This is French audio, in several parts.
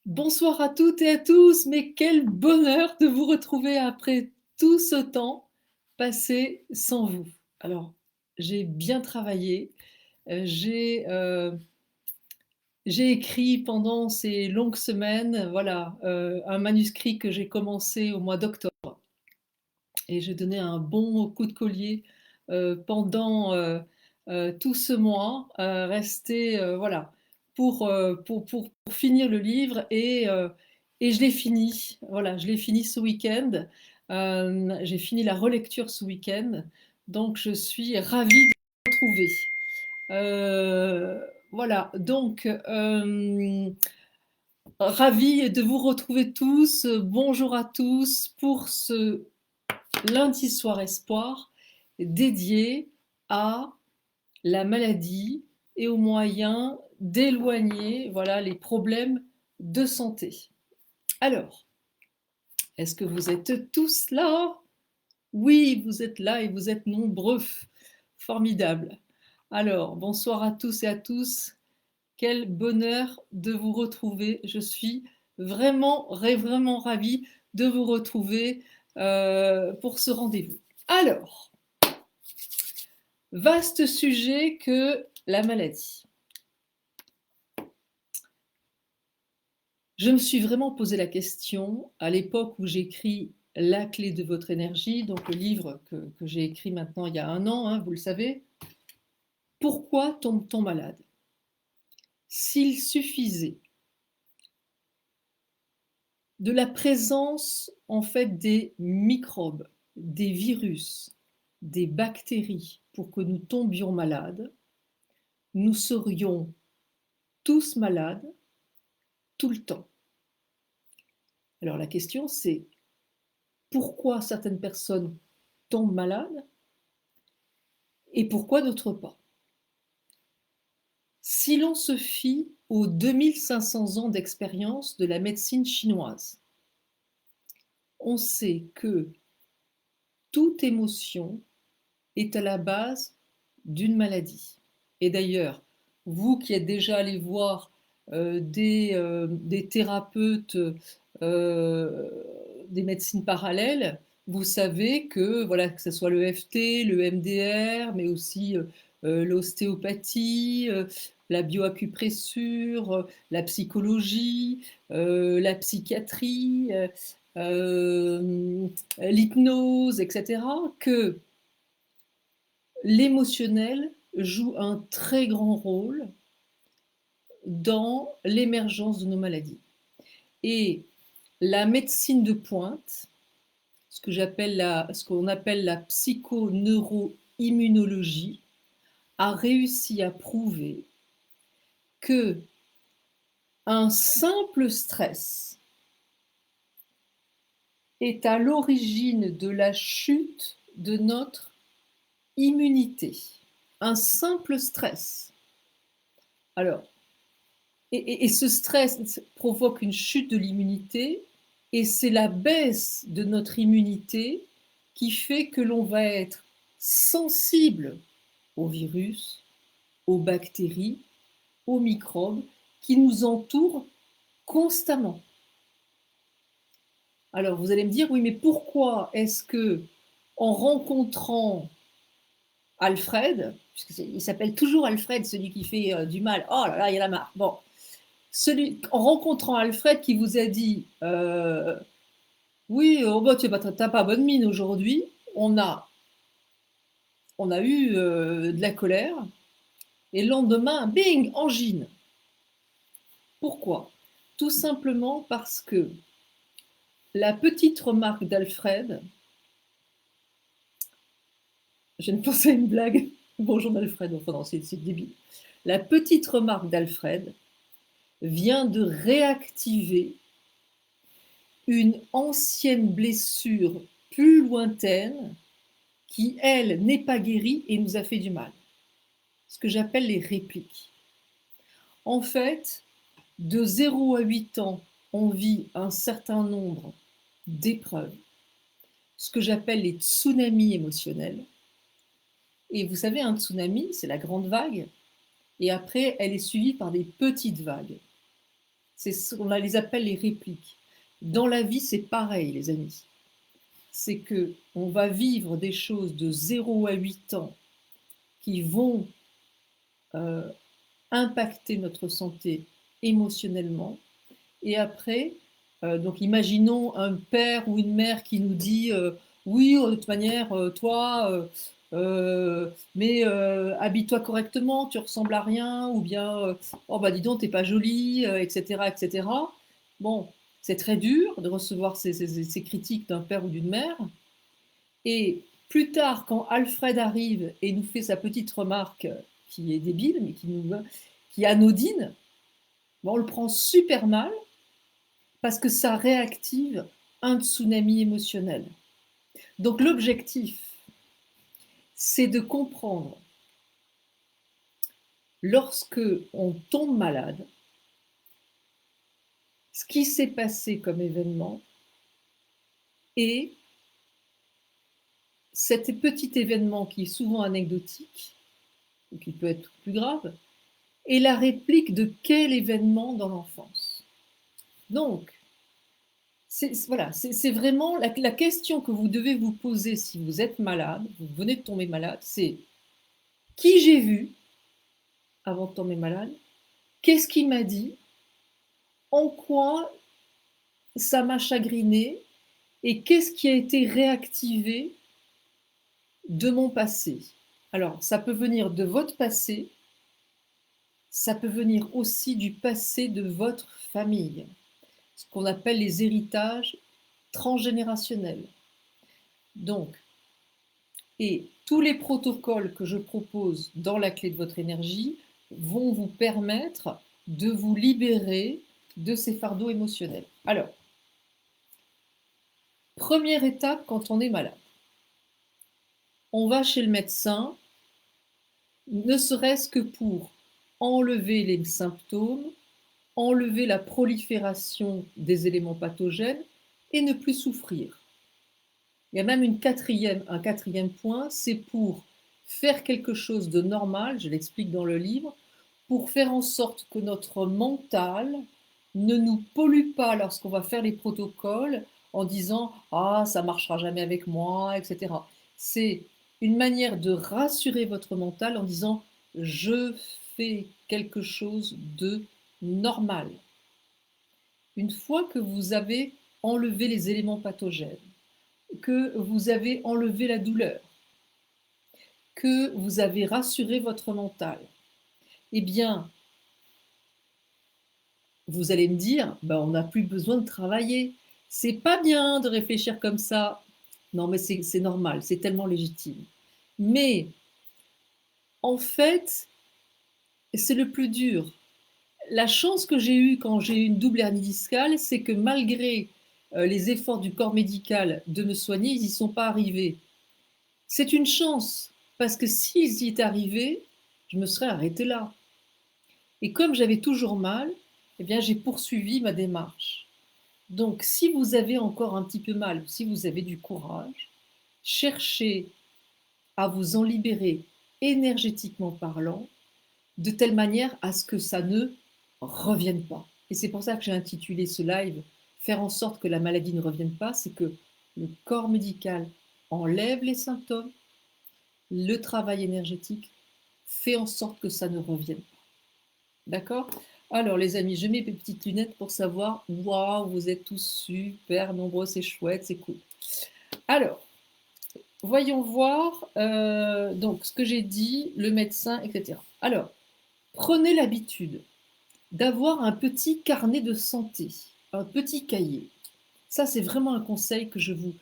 Bonsoir à toutes et à tous, mais quel bonheur de vous retrouver après tout ce temps passé sans vous. Alors, j'ai bien travaillé, j'ai écrit pendant ces longues semaines, voilà, un manuscrit que j'ai commencé au mois d'octobre et j'ai donné un bon coup de collier, pendant tout ce mois, resté, voilà, pour finir le livre et je l'ai fini. Voilà, je l'ai fini ce week-end. J'ai fini la relecture ce week-end, donc je suis ravie de vous retrouver. Voilà, donc ravie de vous retrouver tous. Bonjour à tous pour ce lundi soir espoir dédié à la maladie et aux moyens d'éloigner, voilà, les problèmes de santé. Alors, est-ce que vous êtes tous là? Oui, vous êtes là et vous êtes nombreux. Formidable. Alors, bonsoir à tous et à tous. Quel bonheur de vous retrouver. Je suis vraiment ravie de vous retrouver pour ce rendez-vous. Alors, vaste sujet que la maladie. Je me suis vraiment posé la question à l'époque où j'écris La clé de votre énergie, donc le livre que j'ai écrit maintenant il y a un an, hein, vous le savez. Pourquoi tombe-t-on malade? S'il suffisait de la présence en fait des microbes, des virus, des bactéries pour que nous tombions malades, nous serions tous malades tout le temps. Alors la question c'est pourquoi certaines personnes tombent malades et pourquoi d'autres pas? Si l'on se fie aux 2500 ans d'expérience de la médecine chinoise, on sait que toute émotion est à la base d'une maladie. Et d'ailleurs, vous qui êtes déjà allé voir des thérapeutes, des médecines parallèles, vous savez que, voilà, que ce soit le FT, le MDR, mais aussi l'ostéopathie, la bioacupressure, la psychologie, la psychiatrie, l'hypnose, etc., que l'émotionnel joue un très grand rôle dans l'émergence de nos maladies. Et la médecine de pointe, ce qu'on appelle la psychoneuroimmunologie, a réussi à prouver que un simple stress est à l'origine de la chute de notre immunité. Un simple stress. Alors, et ce stress provoque une chute de l'immunité, et c'est la baisse de notre immunité qui fait que l'on va être sensible aux virus, aux bactéries, aux microbes qui nous entourent constamment. Alors vous allez me dire, oui, mais pourquoi est-ce que, en rencontrant Alfred, puisqu'il s'appelle toujours Alfred, celui qui fait du mal, oh là là, il y en a marre. Bon, en rencontrant Alfred qui vous a dit oui, oh bah, tu n'as pas bonne mine aujourd'hui, on a, on a eu de la colère, et le lendemain, bing, angine. Pourquoi? Tout simplement parce que la petite remarque d'Alfred, je viens de penser à une blague, bonjour d'Alfred, enfin non, c'est débile. La petite remarque d'Alfred vient de réactiver une ancienne blessure plus lointaine qui, elle, n'est pas guérie et nous a fait du mal. Ce que j'appelle les répliques. En fait, de 0 à 8 ans, on vit un certain nombre d'épreuves, ce que j'appelle les tsunamis émotionnels. Et vous savez, un tsunami, c'est la grande vague, et après, elle est suivie par des petites vagues. On les appelle les répliques. Dans la vie, c'est pareil, les amis. C'est que on va vivre des choses de 0 à 8 ans qui vont impacter notre santé émotionnellement. Et après, donc imaginons un père ou une mère qui nous dit oui, de toute manière, toi, mais habille-toi correctement, tu ressembles à rien, ou bien oh bah dis donc, t'es pas jolie, etc., etc. Bon, c'est très dur de recevoir ces critiques d'un père ou d'une mère. Et plus tard, quand Alfred arrive et nous fait sa petite remarque qui est débile, mais qui est anodine, bon, on le prend super mal parce que ça réactive un tsunami émotionnel. Donc l'objectif, c'est de comprendre lorsque on tombe malade, ce qui s'est passé comme événement et cet petit événement qui est souvent anecdotique, ou qui peut être plus grave, est la réplique de quel événement dans l'enfance. Donc, voilà, c'est vraiment la question que vous devez vous poser si vous êtes malade, vous venez de tomber malade, c'est qui j'ai vu avant de tomber malade, qu'est-ce qu'il m'a dit, en quoi ça m'a chagriné et qu'est-ce qui a été réactivé de mon passé. Alors, ça peut venir de votre passé, ça peut venir aussi du passé de votre famille, ce qu'on appelle les héritages transgénérationnels. Donc, et tous les protocoles que je propose dans la clé de votre énergie vont vous permettre de vous libérer de ces fardeaux émotionnels. Alors, première étape quand on est malade. On va chez le médecin, ne serait-ce que pour enlever les symptômes, enlever la prolifération des éléments pathogènes et ne plus souffrir. Il y a même un quatrième point, c'est pour faire quelque chose de normal, je l'explique dans le livre, pour faire en sorte que notre mental ne nous pollue pas lorsqu'on va faire les protocoles en disant ah ça marchera jamais avec moi, etc. C'est une manière de rassurer votre mental en disant je fais quelque chose de normal. Une fois que vous avez enlevé les éléments pathogènes, que vous avez enlevé la douleur, que vous avez rassuré votre mental, eh bien, vous allez me dire, ben, on n'a plus besoin de travailler. C'est pas bien de réfléchir comme ça. Non, mais c'est normal, c'est tellement légitime. Mais en fait, c'est le plus dur. La chance que j'ai eue quand j'ai eu une double hernie discale, c'est que malgré les efforts du corps médical de me soigner, ils n'y sont pas arrivés. C'est une chance, parce que s'ils y étaient arrivés, je me serais arrêtée là. Et comme j'avais toujours mal, eh bien, j'ai poursuivi ma démarche. Donc, si vous avez encore un petit peu mal, si vous avez du courage, cherchez à vous en libérer énergétiquement parlant, de telle manière à ce que ça ne revienne pas. Et c'est pour ça que j'ai intitulé ce live faire en sorte que la maladie ne revienne pas, c'est que le corps médical enlève les symptômes, le travail énergétique fait en sorte que ça ne revienne pas. D'accord? Alors les amis, je mets mes petites lunettes pour savoir, waouh, vous êtes tous super nombreux, c'est chouette, c'est cool. Alors, voyons voir donc ce que j'ai dit, le médecin, etc. Alors, prenez l'habitude d'avoir un petit carnet de santé, un petit cahier. Ça, c'est vraiment un conseil que je vous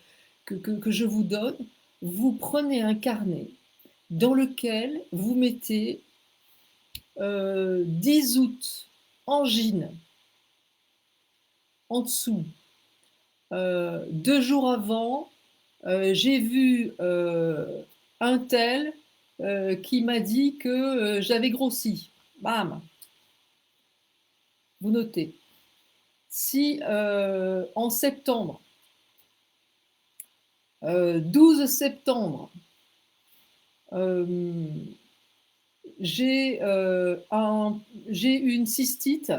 donne. Vous prenez un carnet dans lequel vous mettez 10 août, angine, en dessous. 2 jours avant, j'ai vu un tel qui m'a dit que j'avais grossi. Bam, vous notez. Si en septembre, 12 septembre, j'ai une cystite,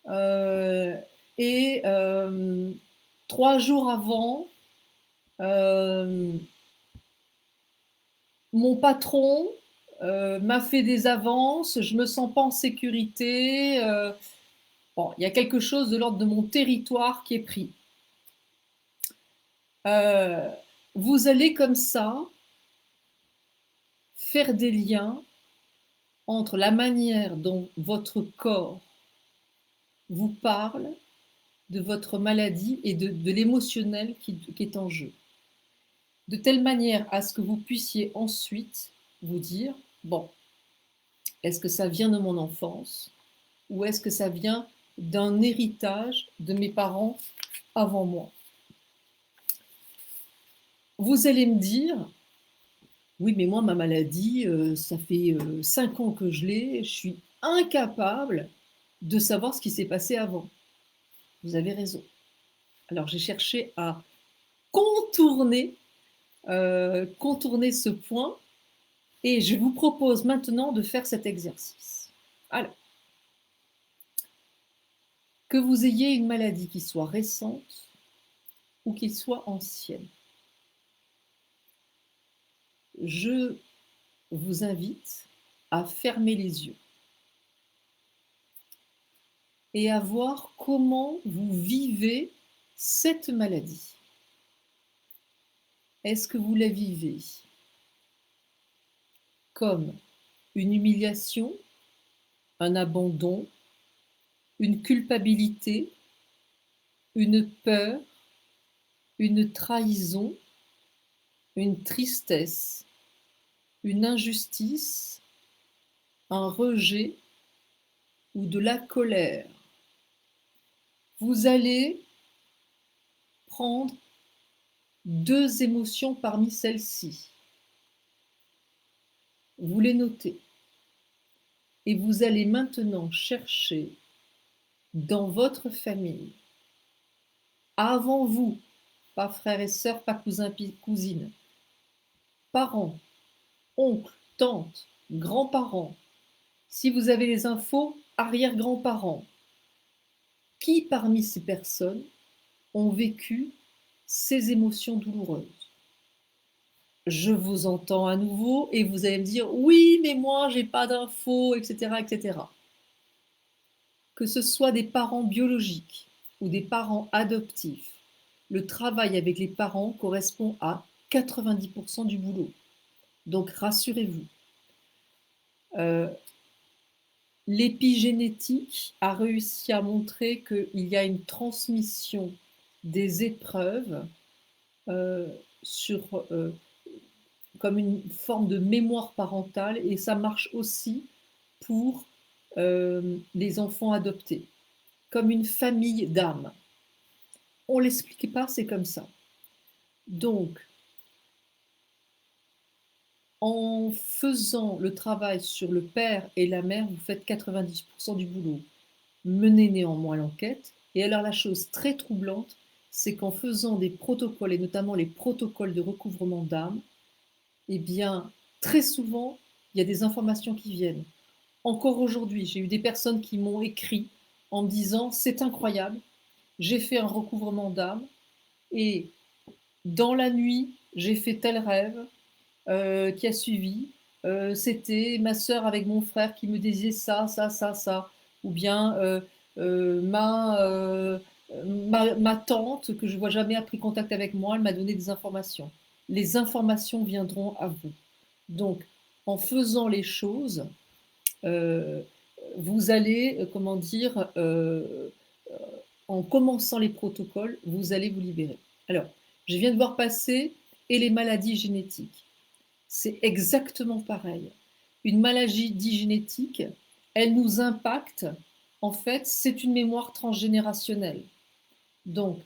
Euh, et 3 jours avant, euh, mon patron m'a fait des avances, je me sens pas en sécurité. Bon, il y a quelque chose de l'ordre de mon territoire qui est pris. Euh, Vous allez comme ça faire des liens entre la manière dont votre corps vous parle de votre maladie et de l'émotionnel qui est en jeu. De telle manière à ce que vous puissiez ensuite vous dire, bon, est-ce que ça vient de mon enfance ou est-ce que ça vient d'un héritage de mes parents avant moi? Vous allez me dire, oui, mais moi, ma maladie, ça fait 5 ans que je l'ai, je suis incapable de savoir ce qui s'est passé avant. Vous avez raison. Alors j'ai cherché à contourner, contourner ce point et je vous propose maintenant de faire cet exercice. Alors, que vous ayez une maladie qui soit récente ou qui soit ancienne, je vous invite à fermer les yeux et à voir comment vous vivez cette maladie. Est-ce que vous la vivez comme une humiliation, un abandon, une culpabilité, une peur, une trahison, une tristesse, une injustice, un rejet ou de la colère? Vous allez prendre 2 émotions parmi celles-ci. Vous les notez. Et vous allez maintenant chercher dans votre famille, avant vous, pas frères et sœurs, pas cousins, cousines, parents, oncles, tantes, grands-parents, si vous avez les infos, arrière-grands-parents, qui parmi ces personnes ont vécu ces émotions douloureuses? Je vous entends à nouveau et vous allez me dire oui, mais moi j'ai pas d'infos, etc., etc. Que ce soit des parents biologiques ou des parents adoptifs, le travail avec les parents correspond à 90% du boulot. Donc rassurez-vous. Euh, L'épigénétique a réussi à montrer qu'il y a une transmission des épreuves euh, sur, comme une forme de mémoire parentale et ça marche aussi pour les enfants adoptés, comme une famille d'âmes. On ne l'explique pas, c'est comme ça. Donc, en faisant le travail sur le père et la mère, vous faites 90% du boulot. Menez néanmoins l'enquête. Et alors la chose très troublante, c'est qu'en faisant des protocoles, et notamment les protocoles de recouvrement d'âme, eh bien, très souvent, il y a des informations qui viennent. Encore aujourd'hui, j'ai eu des personnes qui m'ont écrit en me disant, c'est incroyable, j'ai fait un recouvrement d'âme et dans la nuit, j'ai fait tel rêve qui a suivi. C'était ma sœur avec mon frère qui me disait ça, ça, ça, ça. Ou bien euh, ma, euh, ma tante, que je ne vois jamais, a pris contact avec moi, elle m'a donné des informations. Les informations viendront à vous. Donc, en faisant les choses, euh, vous allez, comment dire, en commençant les protocoles, vous allez vous libérer. Alors, je viens de voir passer et les maladies génétiques. C'est exactement pareil. Une maladie génétique, elle nous impacte. En fait, c'est une mémoire transgénérationnelle. Donc,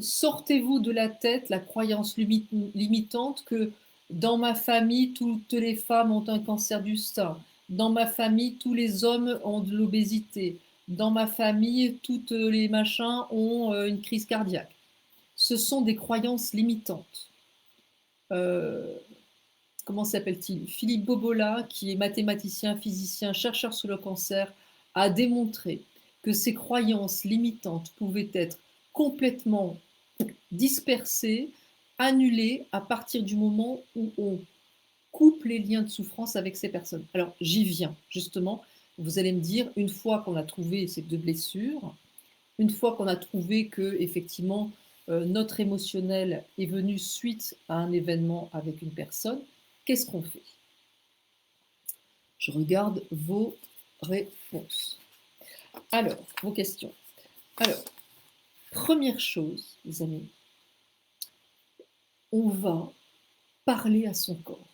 sortez-vous de la tête la croyance limitante que dans ma famille, toutes les femmes ont un cancer du sein. Dans ma famille, tous les hommes ont de l'obésité. Dans ma famille, toutes les machins ont une crise cardiaque. Ce sont des croyances limitantes. Euh, Comment s'appelle-t-il? Philippe Bobola, qui est mathématicien, physicien, chercheur sur le cancer, a démontré que ces croyances limitantes pouvaient être complètement dispersées, annulées à partir du moment où on coupe les liens de souffrance avec ces personnes. Alors j'y viens, justement. Vous allez me dire, une fois qu'on a trouvé ces deux blessures, une fois qu'on a trouvé que effectivement notre émotionnel est venu suite à un événement avec une personne, qu'est-ce qu'on fait? Je regarde vos réponses. Alors, vos questions. Alors, première chose, les amis, on va parler à son corps.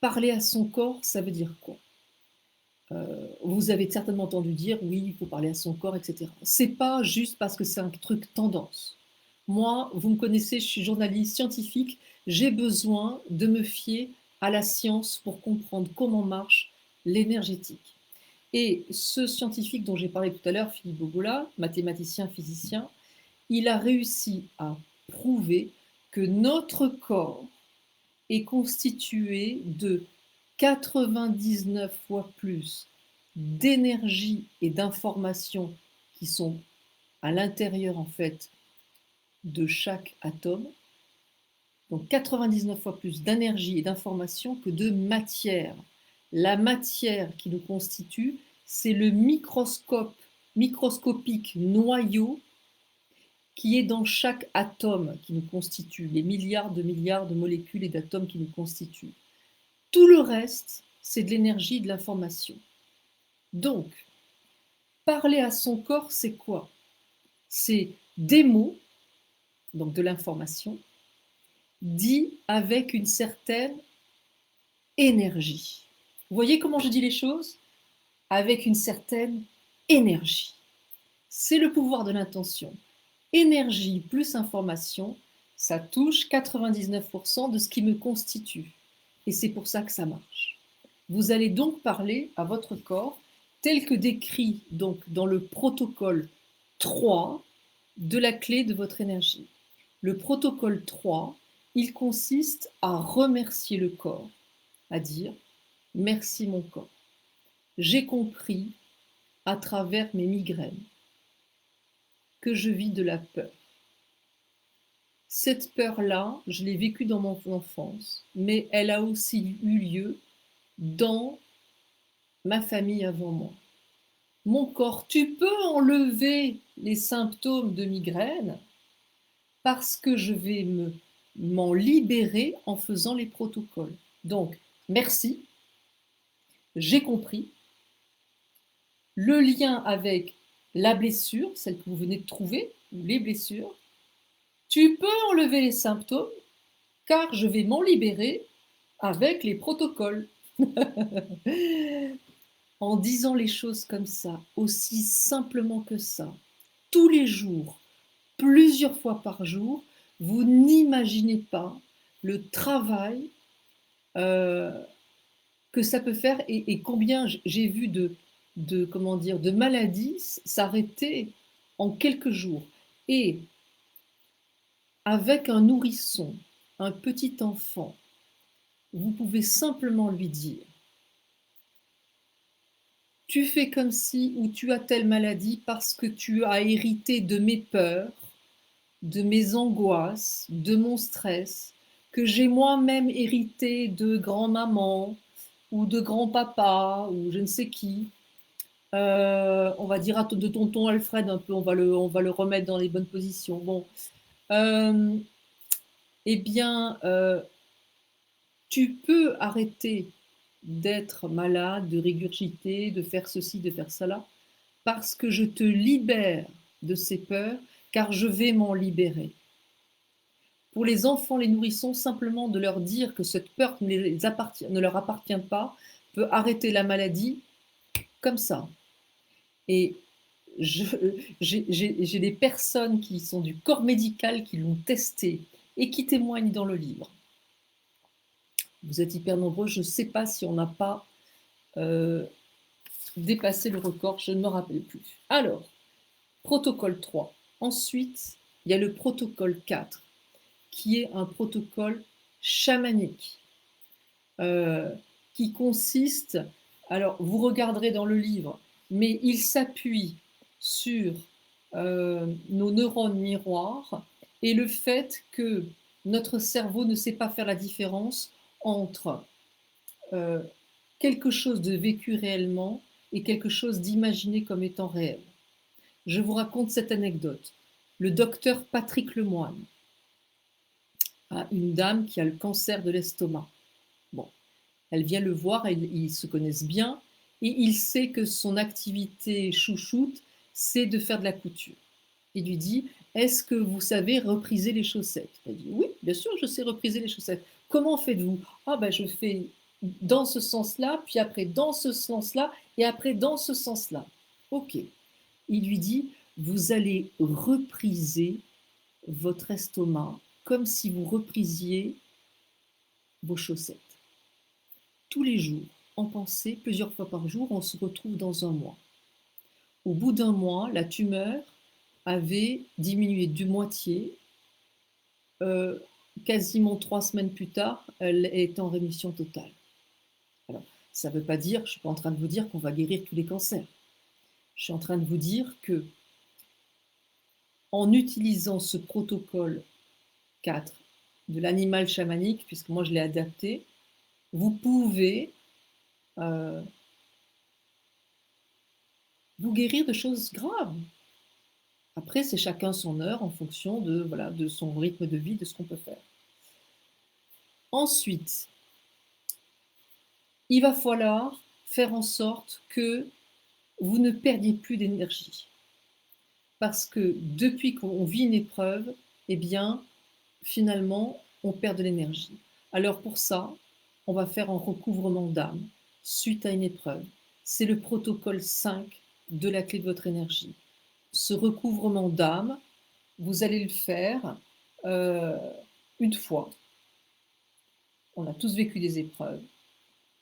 Parler à son corps, ça veut dire quoi? Vous avez certainement entendu dire, oui, il faut parler à son corps, etc. C'est pas juste parce que c'est un truc tendance. Moi, vous me connaissez, je suis journaliste scientifique, j'ai besoin de me fier à la science pour comprendre comment marche l'énergétique. Et ce scientifique dont j'ai parlé tout à l'heure, Philippe Bogola, mathématicien, physicien, il a réussi à prouver que notre corps est constitué de 99 fois plus d'énergie et d'informations qui sont à l'intérieur en fait de chaque atome. Donc 99 fois plus d'énergie et d'informations que de matière. La matière qui nous constitue, c'est le microscopique noyau qui est dans chaque atome qui nous constitue, les milliards de molécules et d'atomes qui nous constituent. Tout le reste, c'est de l'énergie et de l'information. Donc, parler à son corps, c'est quoi? C'est des mots, donc de l'information, dit avec une certaine énergie. Vous voyez comment je dis les choses? Avec une certaine énergie. C'est le pouvoir de l'intention. Énergie plus information, ça touche 99% de ce qui me constitue. Et c'est pour ça que ça marche. Vous allez donc parler à votre corps tel que décrit donc dans le protocole 3 de la clé de votre énergie. Le protocole 3, il consiste à remercier le corps, à dire merci mon corps. J'ai compris à travers mes migraines que je vis de la peur. Cette peur-là, je l'ai vécue dans mon enfance, mais elle a aussi eu lieu dans ma famille avant moi. Mon corps, tu peux enlever les symptômes de migraine parce que je vais m'en libérer en faisant les protocoles. Donc, merci, j'ai compris. Le lien avec la blessure, celle que vous venez de trouver, ou les blessures, tu peux enlever les symptômes car je vais m'en libérer avec les protocoles. En disant les choses comme ça, aussi simplement que ça, tous les jours, plusieurs fois par jour, vous n'imaginez pas le travail que ça peut faire et combien j'ai vu comment dire, de maladies s'arrêter en quelques jours. Et avec un nourrisson, un petit enfant, vous pouvez simplement lui dire tu fais comme si ou tu as telle maladie parce que tu as hérité de mes peurs, de mes angoisses, de mon stress, que j'ai moi-même hérité de grand-maman ou de grand-papa ou je ne sais qui. On va dire de tonton Alfred un peu, on va le remettre dans les bonnes positions. Bon, eh bien, tu peux arrêter d'être malade, de régurgiter, de faire ceci, de faire cela, parce que je te libère de ces peurs, car je vais m'en libérer. Pour les enfants, les nourrissons, simplement de leur dire que cette peur ne leur appartient pas, peut arrêter la maladie comme ça. Et j'ai des personnes qui sont du corps médical qui l'ont testé et qui témoignent dans le livre. Vous êtes hyper nombreux, je ne sais pas si on n'a pas dépassé le record, je ne me rappelle plus. Alors, protocole 3. Ensuite, il y a le protocole 4, qui est un protocole chamanique, qui consiste, alors vous regarderez dans le livre, mais il s'appuie sur nos neurones miroirs et le fait que notre cerveau ne sait pas faire la différence entre euh, quelque chose de vécu réellement et quelque chose d'imaginé comme étant réel. Je vous raconte cette anecdote. Le docteur Patrick Lemoine a une dame qui a le cancer de l'estomac. Bon, elle vient le voir, ils se connaissent bien, et il sait que son activité chouchoute, c'est de faire de la couture. Il lui dit, est-ce que vous savez repriser les chaussettes? Elle dit, oui, bien sûr, je sais repriser les chaussettes. Comment faites-vous? Ah ben, je fais dans ce sens-là, puis après dans ce sens-là, et après dans ce sens-là. Ok. Il lui dit, vous allez repriser votre estomac comme si vous reprisiez vos chaussettes. Tous les jours, en pensée, plusieurs fois par jour, on se retrouve dans un mois. Au bout d'un mois, la tumeur avait diminué de moitié. Quasiment 3 semaines plus tard, elle est en rémission totale. Alors, ça ne veut pas dire, je ne suis pas en train de vous dire qu'on va guérir tous les cancers. Je suis en train de vous dire que en utilisant ce protocole 4 de l'animal chamanique, puisque moi je l'ai adapté, vous pouvez vous guérir de choses graves. Après, c'est chacun son heure en fonction de, voilà, de son rythme de vie, de ce qu'on peut faire. Ensuite, il va falloir faire en sorte que vous ne perdiez plus d'énergie. Parce que depuis qu'on vit une épreuve, eh bien, finalement, on perd de l'énergie. Alors pour ça, on va faire un recouvrement d'âme suite à une épreuve. C'est le protocole 5 de la clé de votre énergie. Ce recouvrement d'âme, vous allez le faire une fois. On a tous vécu des épreuves.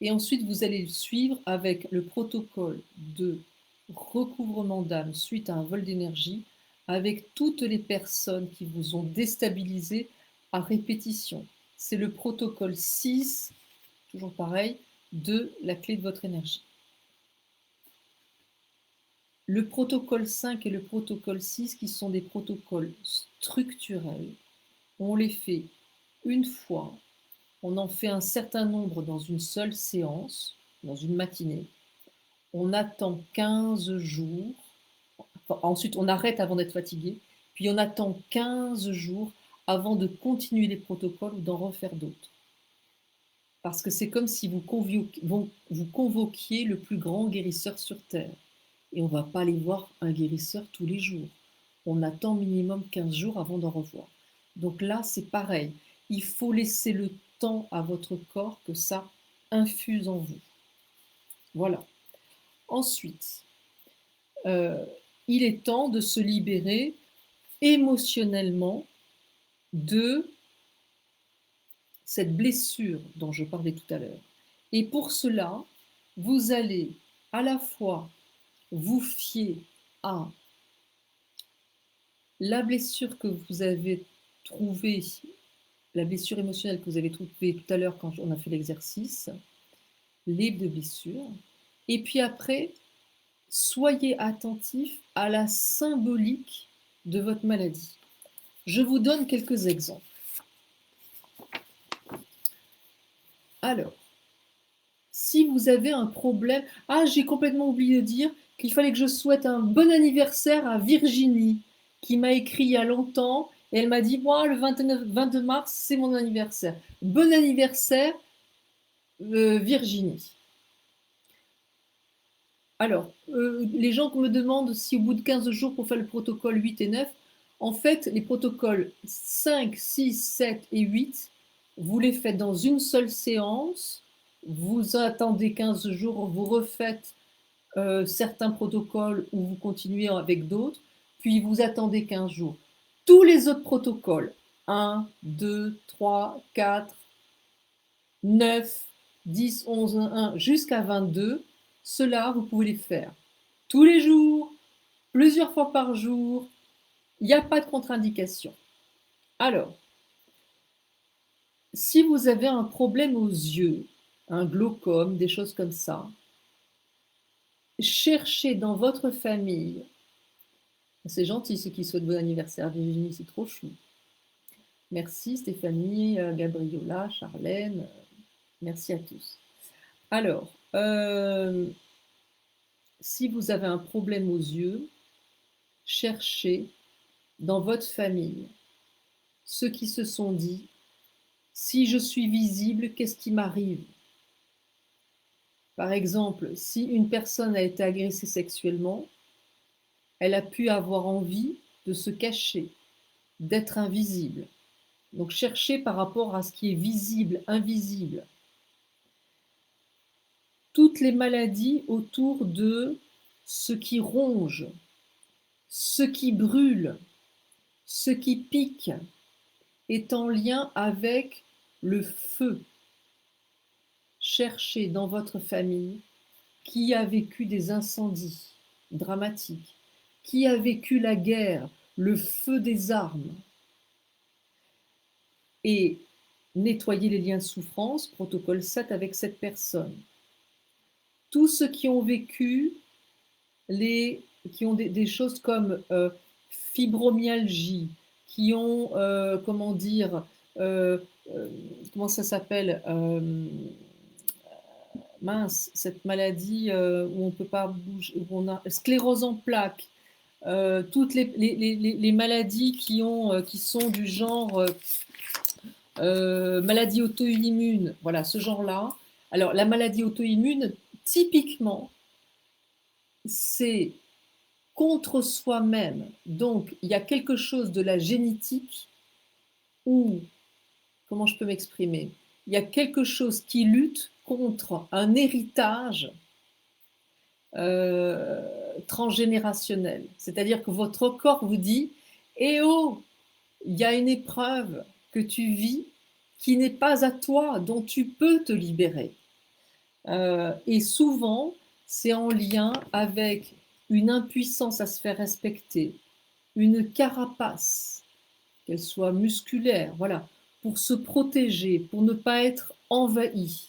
Et ensuite, vous allez le suivre avec le protocole de recouvrement d'âme suite à un vol d'énergie avec toutes les personnes qui vous ont déstabilisé à répétition. C'est le protocole 6, toujours pareil, de la clé de votre énergie. Le protocole 5 et le protocole 6, qui sont des protocoles structurels, on les fait une fois, on en fait un certain nombre dans une seule séance, dans une matinée. On attend 15 jours, ensuite on arrête avant d'être fatigué, puis on attend 15 jours avant de continuer les protocoles ou d'en refaire d'autres. Parce que c'est comme si vous convoquiez le plus grand guérisseur sur Terre. Et on ne va pas aller voir un guérisseur tous les jours. On attend minimum 15 jours avant d'en revoir. Donc là, c'est pareil. Il faut laisser le temps à votre corps que ça infuse en vous. Voilà. Ensuite, il est temps de se libérer émotionnellement de cette blessure dont je parlais tout à l'heure. Et pour cela, vous allez à la fois vous fier à la blessure que vous avez trouvée, la blessure émotionnelle que vous avez trouvée tout à l'heure quand on a fait l'exercice, les deux blessures, et puis après, soyez attentif à la symbolique de votre maladie. Je vous donne quelques exemples. Alors, si vous avez un problème... Ah, j'ai complètement oublié de dire qu'il fallait que je souhaite un bon anniversaire à Virginie, qui m'a écrit il y a longtemps, et elle m'a dit, moi, le 22 mars, c'est mon anniversaire. Bon anniversaire, Virginie. Alors, les gens me demandent si au bout de 15 jours pour faire le protocole 8 et 9, en fait, les protocoles 5, 6, 7 et 8, vous les faites dans une seule séance, vous attendez 15 jours, vous refaites certains protocoles ou vous continuez avec d'autres, puis vous attendez 15 jours. Tous les autres protocoles, 1, 2, 3, 4, 9, 10, 11, 1, jusqu'à 22, ceux-là, vous pouvez les faire tous les jours, plusieurs fois par jour. Il n'y a pas de contre-indication. Alors, si vous avez un problème aux yeux, un glaucome, des choses comme ça, cherchez dans votre famille C'est gentil ceux qui souhaitent bon anniversaire, Virginie, c'est trop chou. Merci Stéphanie, Gabriola, Charlène, merci à tous. Alors, si vous avez un problème aux yeux, cherchez dans votre famille ceux qui se sont dit, si je suis visible, qu'est-ce qui m'arrive? Par exemple, si une personne a été agressée sexuellement, elle a pu avoir envie de se cacher, d'être invisible. Donc cherchez par rapport à ce qui est visible, invisible. Toutes les maladies autour de ce qui ronge, ce qui brûle, ce qui pique, est en lien avec le feu. Cherchez dans votre famille qui a vécu des incendies dramatiques, qui a vécu la guerre, le feu des armes, et nettoyer les liens de souffrance, protocole 7 avec cette personne. Tous ceux qui ont vécu qui ont des choses comme fibromyalgie, qui ont, comment dire, comment ça s'appelle, mince, cette maladie où on ne peut pas bouger, où on a sclérose en plaques, toutes les maladies qui sont du genre maladie auto-immune, voilà, ce genre-là. Alors, la maladie auto-immune, typiquement, c'est contre soi-même. Donc, il y a quelque chose de la génétique où, comment je peux m'exprimer? Il y a quelque chose qui lutte contre un héritage transgénérationnel. C'est-à-dire que votre corps vous dit, eh oh, il y a une épreuve que tu vis qui n'est pas à toi, dont tu peux te libérer. Et souvent, c'est en lien avec une impuissance à se faire respecter, une carapace, qu'elle soit musculaire, voilà, pour se protéger, pour ne pas être envahi.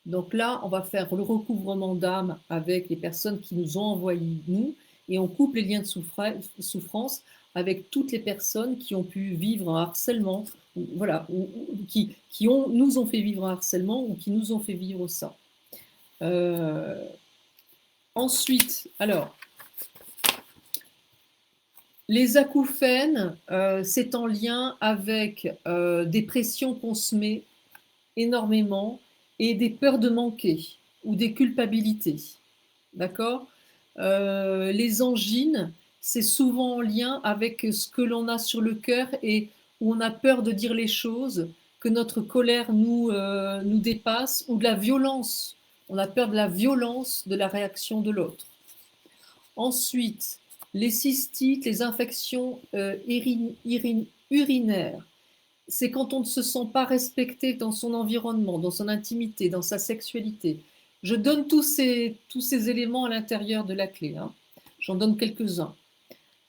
Donc là, on va faire le recouvrement d'âme avec les personnes qui nous ont envoyé nous, et on coupe les liens de souffrance avec toutes les personnes qui ont pu vivre un harcèlement, voilà, nous ont fait vivre un harcèlement ou qui nous ont fait vivre ça. Ensuite, alors, les acouphènes, c'est en lien avec des pressions qu'on se met énormément et des peurs de manquer ou des culpabilités. D'accord? Les angines, c'est souvent en lien avec ce que l'on a sur le cœur et où on a peur de dire les choses, que notre colère nous dépasse, ou de la violence. On a peur de la violence de la réaction de l'autre. Ensuite, les cystites, les infections urinaires, c'est quand on ne se sent pas respecté dans son environnement, dans son intimité, dans sa sexualité. Je donne tous ces éléments à l'intérieur de la clé. Hein. J'en donne quelques-uns.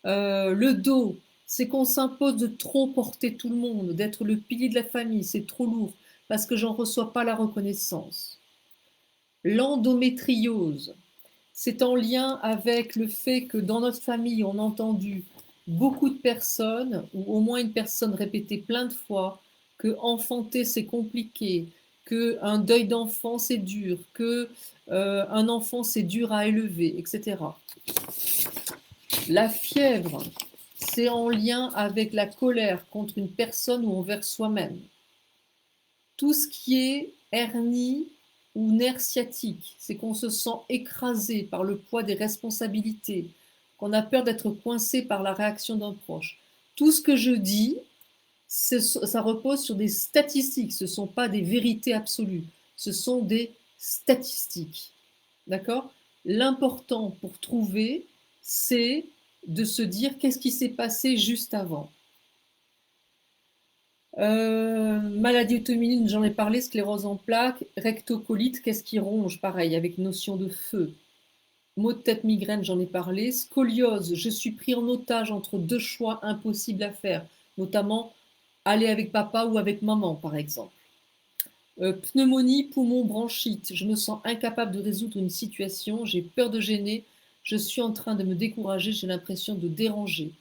Le dos, c'est qu'on s'impose de trop porter tout le monde, d'être le pilier de la famille, c'est trop lourd, parce que j'en reçois pas la reconnaissance. L'endométriose, c'est en lien avec le fait que dans notre famille, on a entendu beaucoup de personnes, ou au moins une personne répéter plein de fois, que enfanter c'est compliqué, que un deuil d'enfant c'est dur, que un enfant c'est dur à élever, etc. La fièvre, c'est en lien avec la colère contre une personne ou envers soi-même. Tout ce qui est hernie ou nerf sciatique, c'est qu'on se sent écrasé par le poids des responsabilités, qu'on a peur d'être coincé par la réaction d'un proche. Tout ce que je dis, ça repose sur des statistiques, ce ne sont pas des vérités absolues, ce sont des statistiques. D'accord? L'important pour trouver, c'est de se dire qu'est-ce qui s'est passé juste avant. Maladie auto-immune, j'en ai parlé, sclérose en plaques, rectocolite, qu'est-ce qui ronge? Pareil, avec notion de feu. Maux de tête, migraine, j'en ai parlé. Scoliose, je suis pris en otage entre deux choix impossibles à faire, notamment aller avec papa ou avec maman, par exemple. Pneumonie, poumon, bronchite, je me sens incapable de résoudre une situation, j'ai peur de gêner, je suis en train de me décourager, j'ai l'impression de déranger.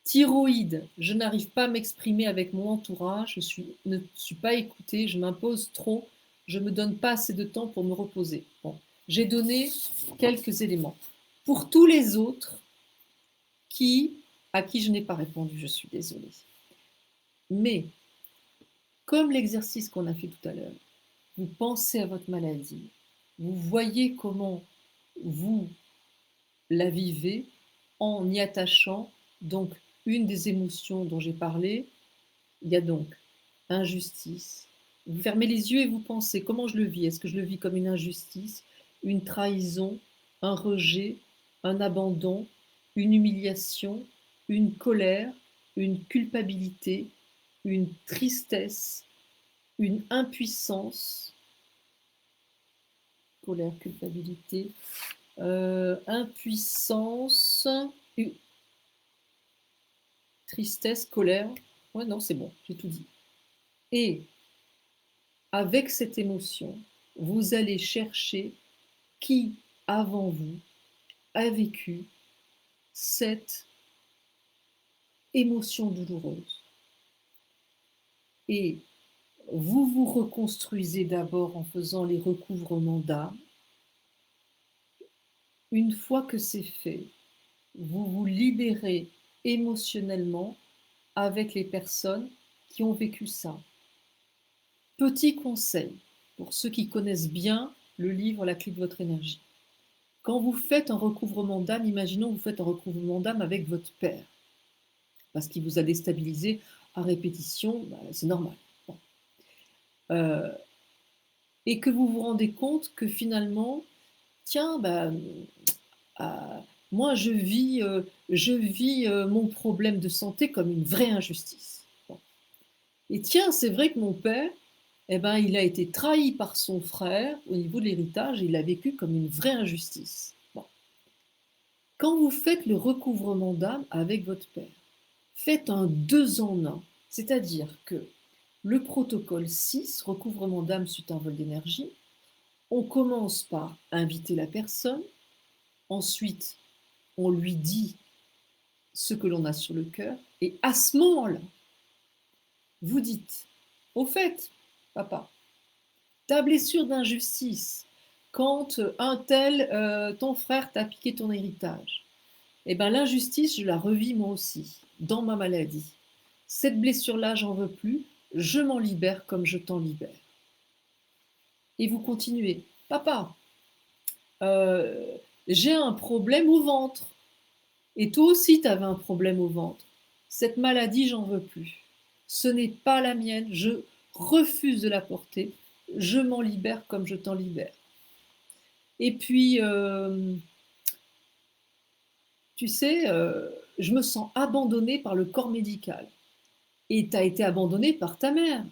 Thyroïde, je n'arrive pas à m'exprimer avec mon entourage, ne suis pas écoutée, je m'impose trop, je ne me donne pas assez de temps pour me reposer. Bon, j'ai donné quelques éléments. Pour tous les autres à qui je n'ai pas répondu, je suis désolée. Mais, comme l'exercice qu'on a fait tout à l'heure, vous pensez à votre maladie, vous voyez comment vous la vivez en y attachant donc une des émotions dont j'ai parlé. Il y a donc injustice. Vous fermez les yeux et vous pensez comment je le vis. Est-ce que je le vis comme une injustice, une trahison, un rejet, un abandon, une humiliation, une colère, une culpabilité, une tristesse, une impuissance, colère, culpabilité, impuissance, tristesse, colère. Ouais, non, c'est bon, j'ai tout dit. Et avec cette émotion, vous allez chercher qui, avant vous, a vécu cette émotion douloureuse. Et vous vous reconstruisez d'abord en faisant les recouvrements d'âme. Une fois que c'est fait, vous vous libérez émotionnellement avec les personnes qui ont vécu ça. Petit conseil pour ceux qui connaissent bien le livre La clé de votre énergie. Quand vous faites un recouvrement d'âme, imaginons que vous faites un recouvrement d'âme avec votre père, parce qu'il vous a déstabilisé à répétition, c'est normal. Bon. Et que vous vous rendez compte que finalement, tiens, moi je vis mon problème de santé comme une vraie injustice. Bon. Et tiens, c'est vrai que mon père, eh ben, il a été trahi par son frère au niveau de l'héritage et il a vécu comme une vraie injustice. Bon. Quand vous faites le recouvrement d'âme avec votre père, faites un 2 en 1, c'est-à-dire que le protocole 6, recouvrement d'âme suite à un vol d'énergie, on commence par inviter la personne, ensuite on lui dit ce que l'on a sur le cœur, et à ce moment-là, vous dites, au fait, papa, ta blessure d'injustice, quand un tel, ton frère t'a piqué ton héritage, eh bien l'injustice, je la revis moi aussi, dans ma maladie. Cette blessure-là, j'en veux plus, je m'en libère comme je t'en libère. Et vous continuez, papa, j'ai un problème au ventre. Et toi aussi, tu avais un problème au ventre. Cette maladie, j'en veux plus. Ce n'est pas la mienne, je refuse de la porter, je m'en libère comme je t'en libère. Et puis, tu sais, je me sens abandonnée par le corps médical. Et tu as été abandonnée par ta mère.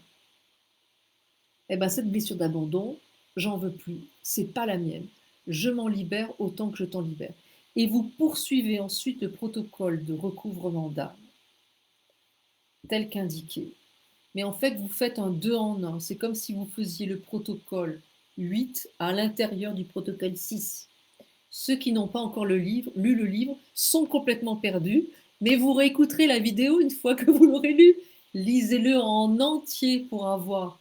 Eh bien, cette blessure d'abandon, j'en veux plus, c'est pas la mienne. Je m'en libère autant que je t'en libère. Et vous poursuivez ensuite le protocole de recouvrement d'âme, tel qu'indiqué. Mais en fait, vous faites un 2 en 1. C'est comme si vous faisiez le protocole 8 à l'intérieur du protocole 6. Ceux qui n'ont pas encore lu le livre sont complètement perdus, mais vous réécouterez la vidéo une fois que vous l'aurez lu. Lisez-le en entier pour avoir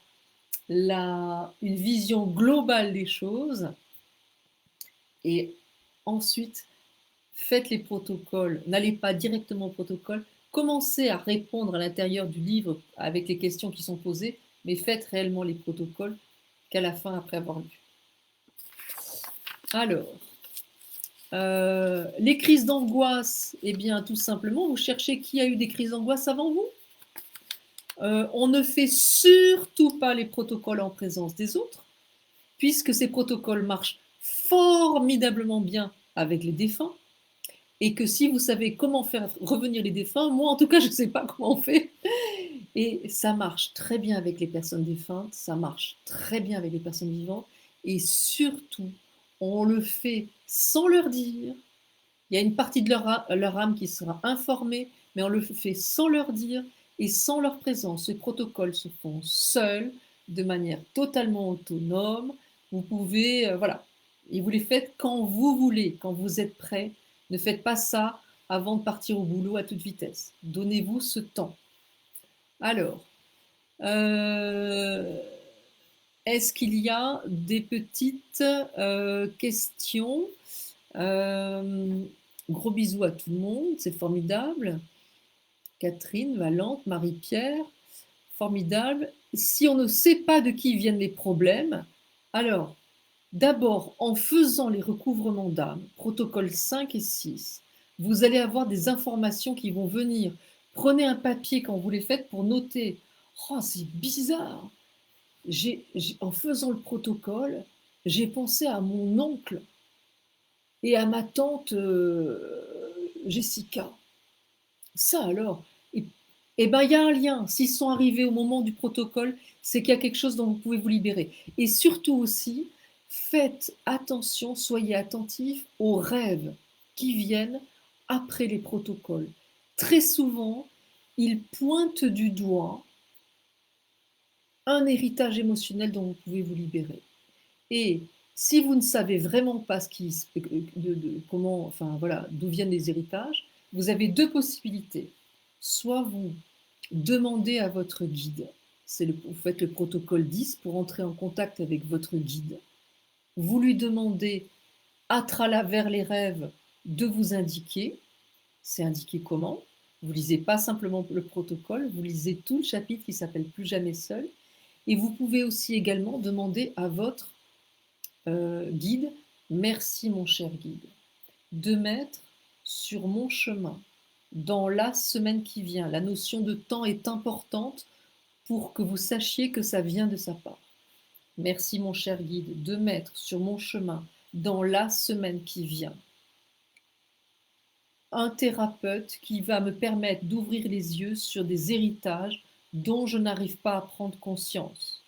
une vision globale des choses. Et ensuite, faites les protocoles. N'allez pas directement au protocole. Commencez à répondre à l'intérieur du livre avec les questions qui sont posées, mais faites réellement les protocoles qu'à la fin, après avoir lu. Alors, les crises d'angoisse, eh bien, tout simplement, vous cherchez qui a eu des crises d'angoisse avant vous. On ne fait surtout pas les protocoles en présence des autres, puisque ces protocoles marchent formidablement bien avec les défunts, et que si vous savez comment faire revenir les défunts, moi en tout cas je ne sais pas comment on fait, et ça marche très bien avec les personnes défuntes, ça marche très bien avec les personnes vivantes, et surtout, on le fait sans leur dire. Il y a une partie de leur âme qui sera informée, mais on le fait sans leur dire et sans leur présence. Ces protocoles se font seuls, de manière totalement autonome. Vous pouvez, voilà. Et vous les faites quand vous voulez, quand vous êtes prêt. Ne faites pas ça avant de partir au boulot à toute vitesse. Donnez-vous ce temps. Alors, euh, est-ce qu'il y a des petites questions? Euh, Gros bisous à tout le monde, c'est formidable. Catherine, Valente, Marie-Pierre, formidable. Si on ne sait pas de qui viennent les problèmes, alors d'abord, en faisant les recouvrements d'âme, protocole 5 et 6, vous allez avoir des informations qui vont venir. Prenez un papier quand vous les faites pour noter. Oh, c'est bizarre. En faisant le protocole, j'ai pensé à mon oncle et à ma tante Jessica. Ça alors, et ben il y a un lien. S'ils sont arrivés au moment du protocole, c'est qu'il y a quelque chose dont vous pouvez vous libérer. Et surtout aussi, faites attention, soyez attentifs aux rêves qui viennent après les protocoles. Très souvent, ils pointent du doigt un héritage émotionnel dont vous pouvez vous libérer. Et si vous ne savez vraiment pas comment, enfin voilà, d'où viennent les héritages, vous avez deux possibilités. Soit vous demandez à votre guide, vous faites le protocole 10 pour entrer en contact avec votre guide. Vous lui demandez, à travers les rêves, de vous indiquer. C'est indiqué comment? Vous lisez pas simplement le protocole, vous lisez tout le chapitre qui s'appelle Plus jamais seul. Et vous pouvez aussi également demander à votre guide, merci mon cher guide, de mettre sur mon chemin, dans la semaine qui vient. La notion de temps est importante pour que vous sachiez que ça vient de sa part. Merci mon cher guide, de mettre sur mon chemin, dans la semaine qui vient, un thérapeute qui va me permettre d'ouvrir les yeux sur des héritages dont je n'arrive pas à prendre conscience.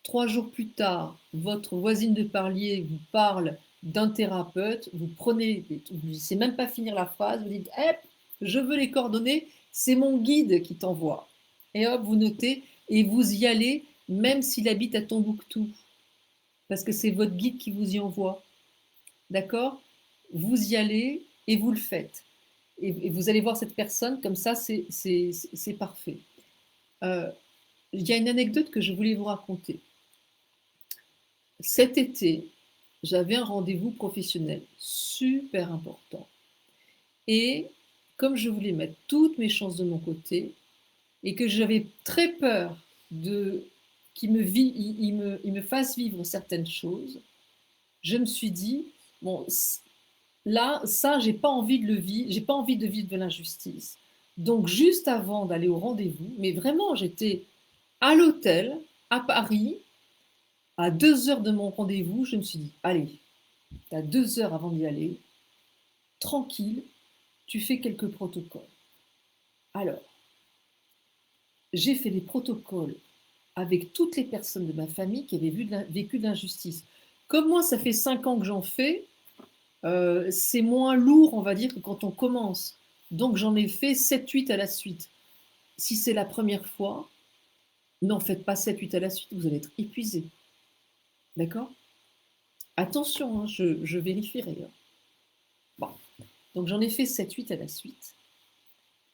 3 jours plus tard, votre voisine de palier vous parle d'un thérapeute, vous prenez, vous ne laissez même pas finir la phrase, vous dites hey, je veux les coordonnées, c'est mon guide qui t'envoie. Et hop, vous notez et vous y allez, même s'il habite à Tombouctou, parce que c'est votre guide qui vous y envoie. D'accord? Vous y allez et vous le faites. Et vous allez voir cette personne, comme ça, c'est parfait. Il y a une anecdote que je voulais vous raconter. Cet été, j'avais un rendez-vous professionnel super important. Et comme je voulais mettre toutes mes chances de mon côté et que j'avais très peur qu'il me fasse vivre certaines choses, je me suis dit, bon, là, ça, j'ai pas envie de le vivre, j'ai pas envie de vivre de l'injustice. Donc, juste avant d'aller au rendez-vous, mais vraiment, j'étais à l'hôtel, à Paris, à 2 heures de mon rendez-vous, je me suis dit, allez, tu as 2 heures avant d'y aller, tranquille, tu fais quelques protocoles. Alors, j'ai fait les protocoles avec toutes les personnes de ma famille qui avaient vécu de l'injustice. Comme moi, ça fait 5 ans que j'en fais, c'est moins lourd, on va dire, que quand on commence. Donc j'en ai fait 7-8 à la suite. Si c'est la première fois, n'en faites pas 7-8 à la suite, vous allez être épuisé. D'accord? Attention, hein, je vérifierai. Hein. Bon. Donc j'en ai fait 7-8 à la suite.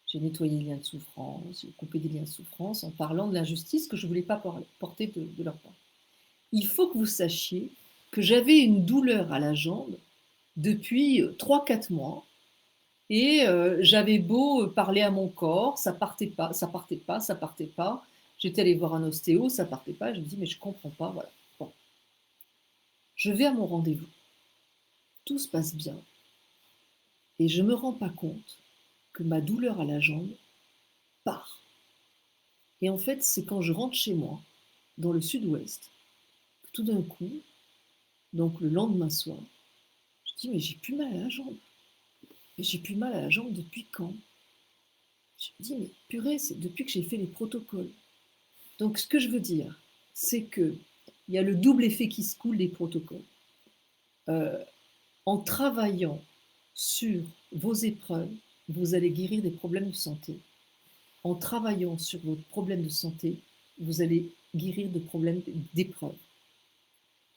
J'ai nettoyé les liens de souffrance, j'ai coupé des liens de souffrance en parlant de l'injustice que je ne voulais pas porter de leur part. Il faut que vous sachiez que j'avais une douleur à la jambe depuis 3-4 mois et j'avais beau parler à mon corps, ça partait pas, ça partait pas, ça partait pas. J'étais allée voir un ostéo, ça partait pas. Je me dis mais je comprends pas, voilà. Bon. Je vais à mon rendez-vous, tout se passe bien et je me rends pas compte que ma douleur à la jambe part. Et en fait, c'est quand je rentre chez moi, dans le sud-ouest, que tout d'un coup, donc le lendemain soir, je dis mais j'ai plus mal à la jambe. Mais j'ai plus mal à la jambe depuis quand? Je me dis mais purée, c'est depuis que j'ai fait les protocoles. Donc ce que je veux dire, c'est que il y a le double effet qui se coule des protocoles. Euh, En travaillant sur vos épreuves, vous allez guérir des problèmes de santé. En travaillant sur votre problème de santé, vous allez guérir de problèmes d'épreuves.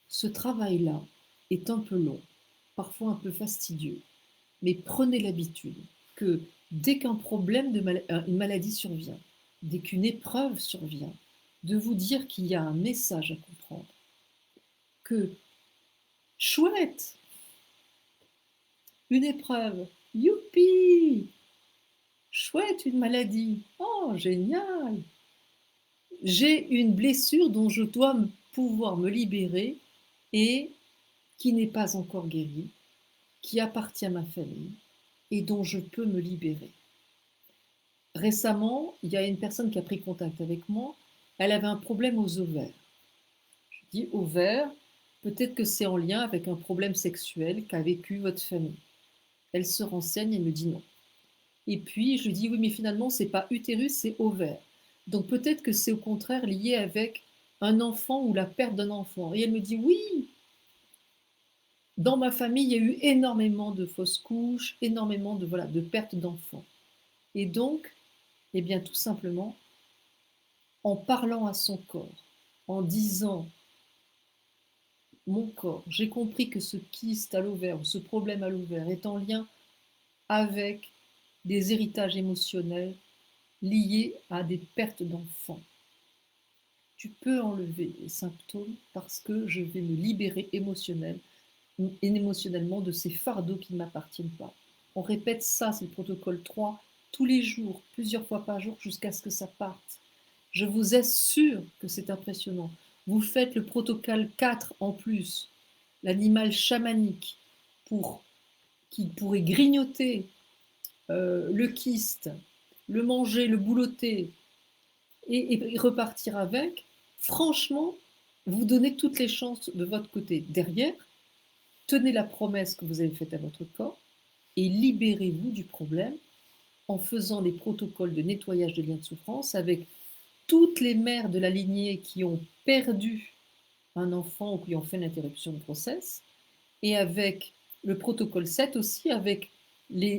Ce travail-là, est un peu long, parfois un peu fastidieux, mais prenez l'habitude que dès qu'un problème, une maladie survient, dès qu'une épreuve survient, de vous dire qu'il y a un message à comprendre, que chouette, une épreuve, youpi, chouette, une maladie, oh génial, j'ai une blessure dont je dois pouvoir me libérer et qui n'est pas encore guérie, qui appartient à ma famille et dont je peux me libérer. Récemment, il y a une personne qui a pris contact avec moi, elle avait un problème aux ovaires. Je dis ovaires, peut-être que c'est en lien avec un problème sexuel qu'a vécu votre famille. Elle se renseigne et me dit non. Et puis je lui dis oui, mais finalement c'est pas utérus, c'est ovaire. Donc peut-être que c'est au contraire lié avec un enfant ou la perte d'un enfant. Et elle me dit oui, dans ma famille il y a eu énormément de fausses couches, énormément de voilà de pertes d'enfants. Et donc, eh bien tout simplement, en parlant à son corps, en disant mon corps, j'ai compris que ce kyste à l'ovaire ou ce problème à l'ovaire est en lien avec des héritages émotionnels liés à des pertes d'enfants. Tu peux enlever les symptômes parce que je vais me libérer émotionnellement de ces fardeaux qui ne m'appartiennent pas. On répète ça, c'est le protocole 3, tous les jours, plusieurs fois par jour, jusqu'à ce que ça parte. Je vous assure que c'est impressionnant. Vous faites le protocole 4 en plus, l'animal chamanique, qui pourrait grignoter le kyste, le manger, le boulotter et repartir avec. Franchement, vous donnez toutes les chances de votre côté. Derrière, tenez la promesse que vous avez faite à votre corps et libérez-vous du problème en faisant les protocoles de nettoyage de liens de souffrance avec toutes les mères de la lignée qui ont perdu un enfant ou qui ont fait une interruption de grossesse, et avec le protocole 7 aussi, avec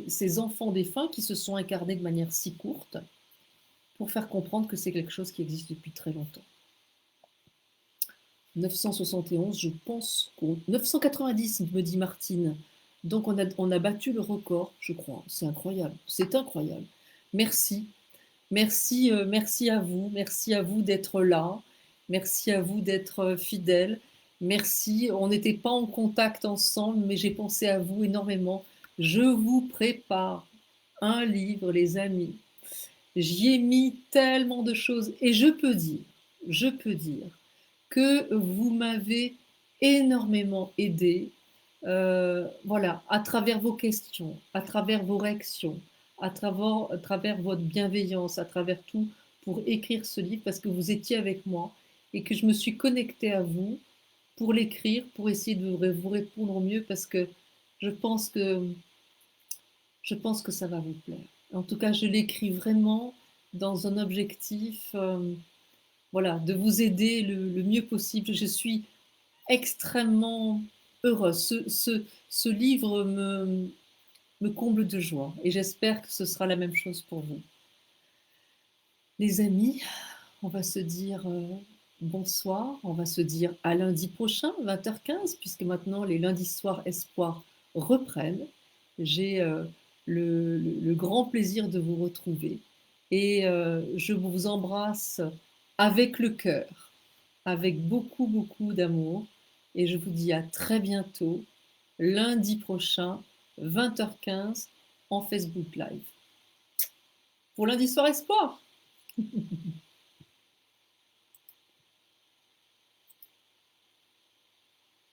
ces enfants défunts qui se sont incarnés de manière si courte, pour faire comprendre que c'est quelque chose qui existe depuis très longtemps. 971, je pense qu'au 990, me dit Martine. Donc on a battu le record, je crois. C'est incroyable, c'est incroyable. Merci, merci à vous d'être là, merci à vous d'être fidèles, merci. On n'était pas en contact ensemble, mais j'ai pensé à vous énormément. Je vous prépare un livre, les amis. J'y ai mis tellement de choses et je peux dire que vous m'avez énormément aidé, voilà, à travers vos questions, à travers vos réactions, à travers votre bienveillance, à travers tout, pour écrire ce livre, parce que vous étiez avec moi et que je me suis connectée à vous pour l'écrire, pour essayer de vous répondre au mieux, parce que je pense que, je pense que ça va vous plaire. En tout cas, je l'écris vraiment dans un objectif, voilà, de vous aider le mieux possible. Je suis extrêmement heureuse. Ce livre me comble de joie et j'espère que ce sera la même chose pour vous. Les amis, on va se dire bonsoir, on va se dire à lundi prochain, 20h15, puisque maintenant les lundis soirs espoir reprennent. J'ai le grand plaisir de vous retrouver et je vous embrasse avec le cœur, avec beaucoup, beaucoup d'amour et je vous dis à très bientôt, lundi prochain, 20h15 en Facebook Live. Pour lundi soir espoir.